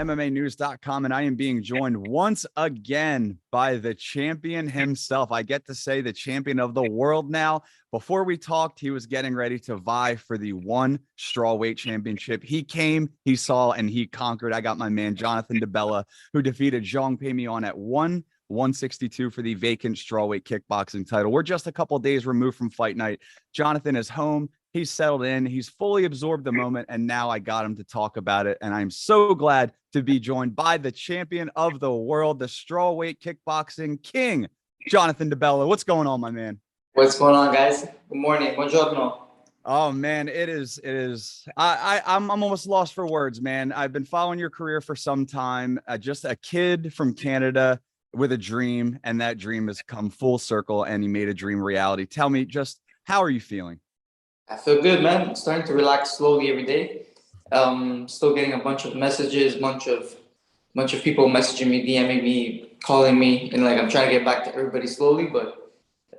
MMAnews.com, and I am being joined once again by the champion himself. I get to say the champion of the world now. Before we talked, he was getting ready to vie for the one Strawweight championship. He came, he saw, and he conquered. I got my man, Jonathan DeBella, who defeated Zhang Peimion at 162 for the vacant Strawweight kickboxing title. We're just a couple of days removed from fight night. Jonathan is home. He's settled in. He's fully absorbed the moment. And now I got him to talk about it. And I'm so glad to be joined by the champion of the world, the Strawweight kickboxing king, Jonathan DeBella. What's going on, my man? What's going on, guys? Good morning. Buongiorno. Oh man, it is. I'm almost lost for words, man. I've been following your career for some time. Just a kid from Canada with a dream, and that dream has come full circle, and you made a dream reality. Tell me, just how are you feeling? I feel good, man. I'm starting to relax slowly every day. Still getting a bunch of messages, bunch of people messaging me, DMing me, calling me, and like I'm trying to get back to everybody slowly. But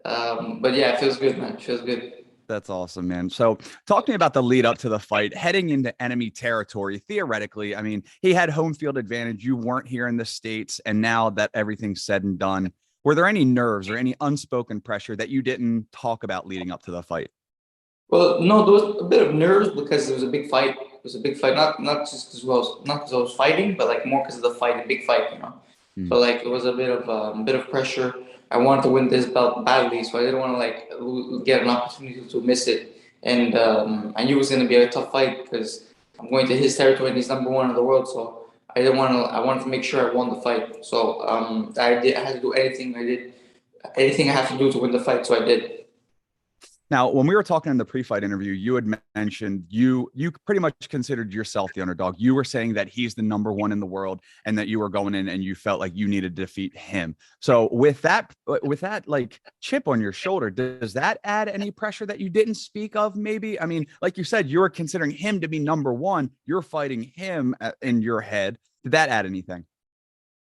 yeah, it feels good, man. It feels good. That's awesome, man. So talk to me about the lead up to the fight, heading into enemy territory. Theoretically, I mean, he had home field advantage. You weren't here in the States. And now that everything's said and done, were there any nerves or any unspoken pressure that you didn't talk about leading up to the fight? Well, no, there was a bit of nerves because it was a big fight. It was a big fight, not just because I was fighting, but like more because of the fight, a big fight, you know. So like it was a bit of pressure. I wanted to win this belt badly, so I didn't want to like get an opportunity to miss it. And I knew it was going to be a tough fight because I'm going to his territory and he's #1 in the world. So I didn't want to. I wanted to make sure I won the fight. So I had to do anything. I did anything I had to do to win the fight. So I did. Now, when we were talking in the pre-fight interview, you had mentioned you pretty much considered yourself the underdog. You were saying that he's the #1 in the world and that you were going in and you felt like you needed to defeat him. So with that like chip on your shoulder, does that add any pressure that you didn't speak of? Maybe, I mean, like you said, you were considering him to be #1. You're fighting him in your head. Did that add anything?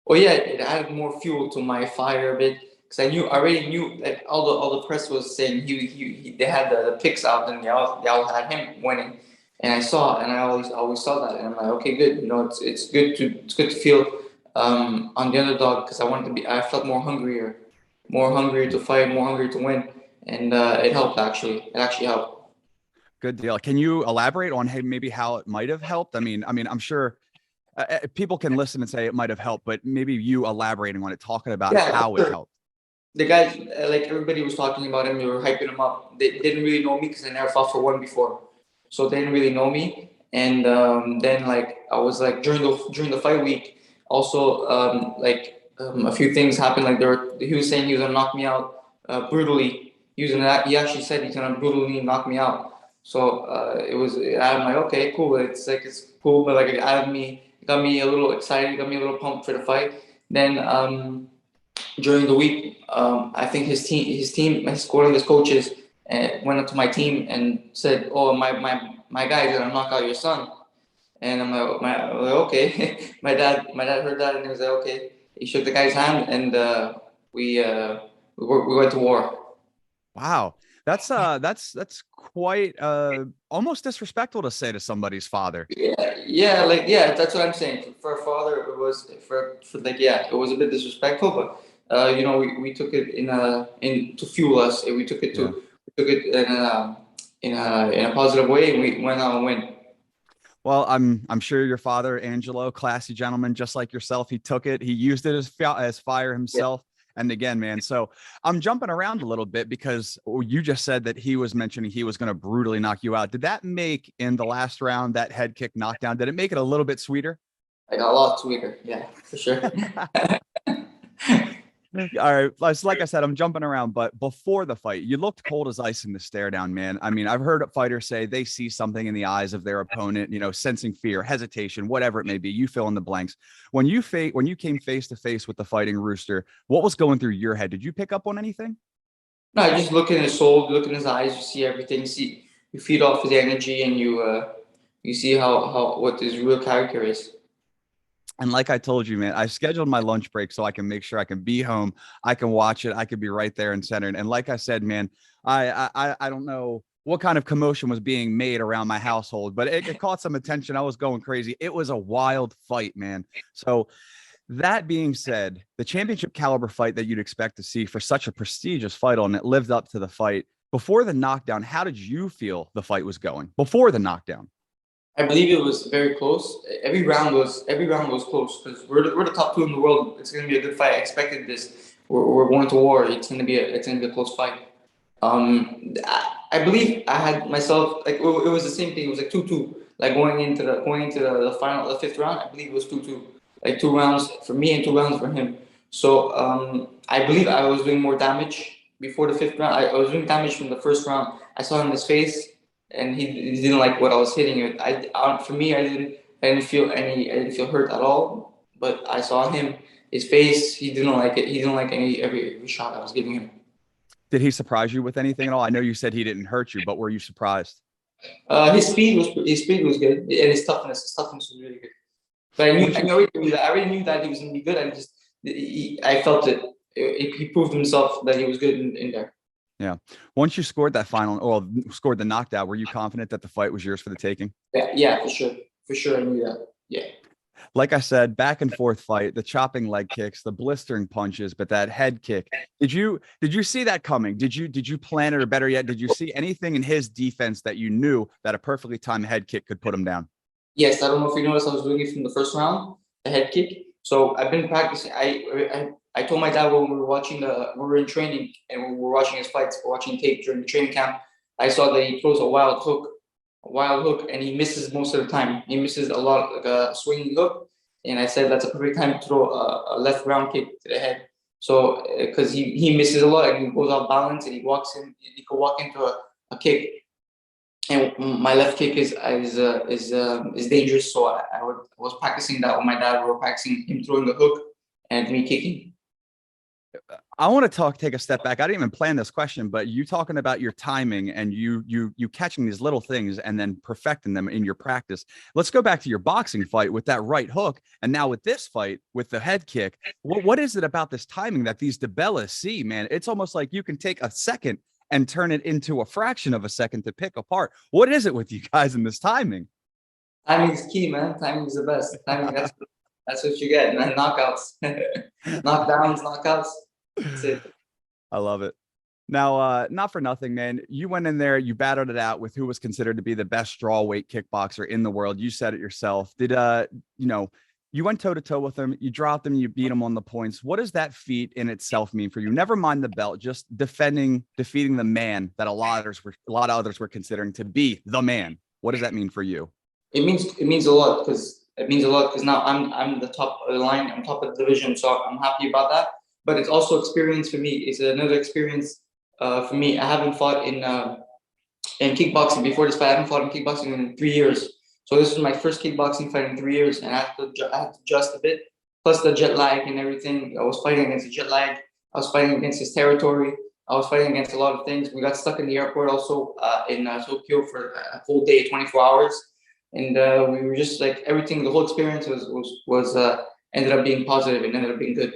Well, yeah, it added more fuel to my fire a bit. Because I already knew, like all the press was saying they had the picks out and they all had him winning, and I always saw that, and I'm like, okay, good, you know, it's good to feel on the underdog because I felt more hungrier to fight, more hungry to win, and it helped actually. It actually helped. Good deal. Can you elaborate on maybe how it might have helped? I mean, I'm sure people can listen and say it might have helped, but maybe you elaborating on it, talking about how it helped. The guys, like everybody was talking about him, they were hyping him up. They didn't really know me because I never fought for one before, so they didn't really know me. And then like I was like during the fight week, also a few things happened. Like he was saying he was gonna knock me out brutally. He actually said he's gonna brutally knock me out. So I'm like, okay, cool. It's cool, but like it got me a little excited, got me a little pumped for the fight. Then during the week, I think his one of his coaches went up to my team and said, "Oh, my guy is gonna knock out your son." And I'm like, okay. my dad heard that and he was like, okay. He shook the guy's hand and we went to war. Wow, that's quite almost disrespectful to say to somebody's father. Yeah, that's what I'm saying. For a father, it was for it was a bit disrespectful, but. You know, we took it in to fuel us. We took it in a positive way, and we went on a win. Well, I'm sure your father, Angelo, classy gentleman, just like yourself, he took it. He used it as fire himself. Yeah. And again, man, so I'm jumping around a little bit because you just said that he was mentioning he was going to brutally knock you out. Did that make in the last round, that head kick knockdown, did it make it a little bit sweeter? Like a lot sweeter. Yeah, for sure. All right. So like I said, I'm jumping around, but before the fight, you looked cold as ice in the stare down, man. I mean, I've heard fighters say they see something in the eyes of their opponent, you know, sensing fear, hesitation, whatever it may be. You fill in the blanks. When you came face to face with the Fighting Rooster, what was going through your head? Did you pick up on anything? No, I just look in his soul, look in his eyes, you see everything, you feed off his energy, and you see what his real character is. And like I told you, man, I scheduled my lunch break so I can make sure I can be home. I can watch it. I could be right there and centered. And like I said, man, I don't know what kind of commotion was being made around my household, but it caught some attention. I was going crazy. It was a wild fight, man. So that being said, the championship caliber fight that you'd expect to see for such a prestigious fight and it lived up to the fight. Before the knockdown, how did you feel the fight was going before the knockdown? I believe it was very close. Every round was close because we're the top two in the world. It's gonna be a good fight. I expected this. We're going to war. It's gonna be a close fight. I believe I had myself like it was the same thing. It was like 2-2. Like going into the final, the fifth round. I believe it was 2-2. Like 2 rounds for me and 2 rounds for him. So I believe I was doing more damage before the fifth round. I was doing damage from the first round. I saw in his face, and he didn't like what I was hitting it. For me, I didn't feel hurt at all. But I saw him, his face. He didn't like it. He didn't like every shot I was giving him. Did he surprise you with anything at all? I know you said he didn't hurt you, but were you surprised? His speed was good, and his toughness was really good. But I already knew that he was gonna be good. I felt it. He proved himself that he was good in there. Yeah. Once you scored that final, or scored the knockdown, were you confident that the fight was yours for the taking? Yeah, for sure. I knew that. Yeah. Like I said, back and forth fight, the chopping leg kicks, the blistering punches, but that head kick. Did you see that coming? Did you plan it, or better yet, did you see anything in his defense that you knew that a perfectly timed head kick could put him down? Yes, I don't know if you noticed, I was doing it from the first round, the head kick. So I've been practicing. I told my dad when we were in training and we were watching his fights, watching tape during the training camp. I saw that he throws a wild hook, and he misses most of the time. He misses a lot, like a swinging hook. And I said that's a perfect time to throw a left round kick to the head. So because he misses a lot and he goes off balance and he could walk into a kick. And my left kick is dangerous. So I was practicing that with my dad. We were practicing him throwing the hook and me kicking. I want to take a step back. I didn't even plan this question, but you talking about your timing and you catching these little things and then perfecting them in your practice. Let's go back to your boxing fight with that right hook, and now with this fight with the head kick. What is it about this timing that these DeBellas see, man? It's almost like you can take a second and turn it into a fraction of a second to pick apart. What is it with you guys in this timing? Timing is key, man. Timing is the best. Timing, that's what you get, man. Knockouts, knockdowns, knockouts. That's it. I love it. Now, not for nothing, man. You went in there, you battled it out with who was considered to be the best strawweight kickboxer in the world. You said it yourself. You went toe to toe with him, you dropped him, you beat him on the points. What does that feat in itself mean for you? Never mind the belt, just defeating the man that a lot of others were considering to be the man. What does that mean for you? It means a lot because now I'm the top of the line, I'm top of the division, so I'm happy about that. But it's also experience for me. It's another experience for me. I haven't fought in kickboxing before this fight. I haven't fought in kickboxing in 3 years. So this was my first kickboxing fight in 3 years, and I had to adjust a bit. Plus the jet lag and everything. I was fighting against the jet lag. I was fighting against his territory. I was fighting against a lot of things. We got stuck in the airport also in Tokyo for a whole day, 24 hours, and we were just like everything. The whole experience was ended up being positive and ended up being good.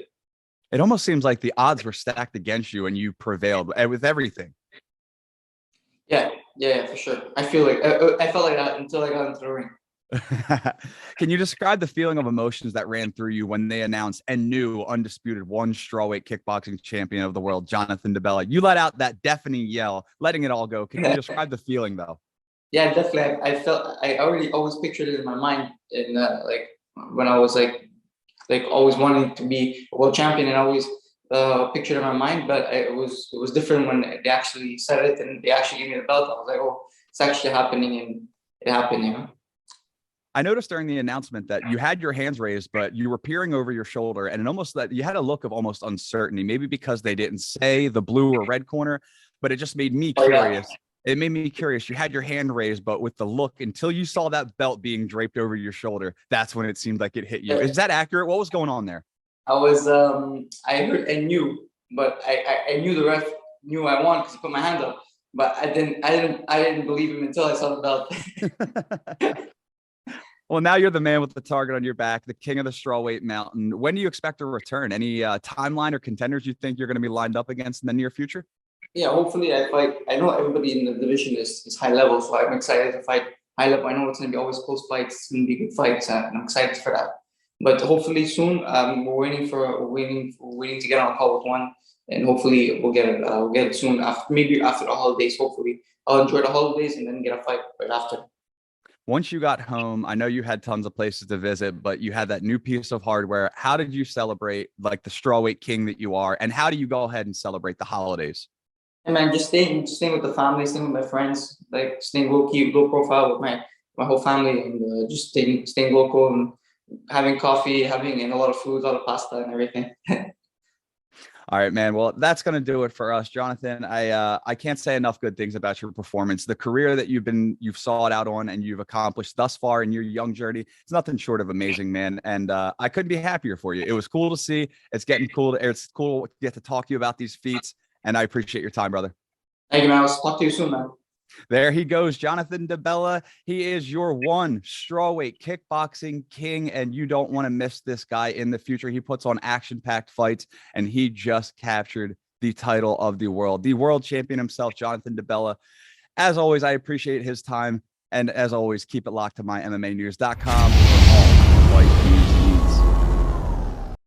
It almost seems like the odds were stacked against you and you prevailed with everything. Yeah, for sure. I felt like that until I got into the ring. Can you describe the feeling of emotions that ran through you when they announced and knew undisputed one strawweight kickboxing champion of the world, Jonathan DeBella? You let out that deafening yell, letting it all go. Can you describe the feeling though? Yeah, definitely. I already always pictured it in my mind, and like when I was like always wanting to be a world champion, and I always pictured in my mind. But it was different when they actually said it and they actually gave me the belt. I was like, oh, it's actually happening, and it happened, you know. I noticed during the announcement that you had your hands raised, but you were peering over your shoulder, and that you had a look of almost uncertainty, maybe because they didn't say the blue or red corner, but it just made me curious. Yeah. It made me curious. You had your hand raised, but with the look, until you saw that belt being draped over your shoulder, that's when it seemed like it hit you. Is that accurate? What was going on there? I was, I heard and knew, but I knew the ref knew I won because he put my hand up, but I didn't believe him until I saw the belt. Well, now you're the man with the target on your back, the king of the strawweight mountain. When do you expect a return? Any timeline or contenders you think you're going to be lined up against in the near future? Yeah, hopefully I fight. I know everybody in the division is high level, so I'm excited to fight high level. I know it's gonna be always close fights, it's gonna be good fights, and I'm excited for that. But hopefully soon, we're waiting to get on a call with one, and hopefully we'll get it soon after, maybe after the holidays. Hopefully, I'll enjoy the holidays and then get a fight right after. Once you got home, I know you had tons of places to visit, but you had that new piece of hardware. How did you celebrate like the strawweight king that you are? And how do you go ahead and celebrate the holidays? And man, just staying with the family, staying with my friends, like staying low key, low profile with my whole family, and just staying local and having coffee, having and a lot of food, a lot of pasta and everything. All right, man. Well, that's going to do it for us, Jonathan. I can't say enough good things about your performance. The career that you've sought out on and you've accomplished thus far in your young journey, it's nothing short of amazing, man. And I couldn't be happier for you. It was cool to see. It's cool to get to talk to you about these feats, and I appreciate your time, brother. Thank you, man. I'll talk to you soon, man. There he goes, Jonathan DeBella. He is your one strawweight kickboxing king, and you don't want to miss this guy in the future. He puts on action-packed fights, and he just captured the title of the world champion himself, Jonathan DeBella. As always, I appreciate his time, and as always, keep it locked to my MMA News.com for all fight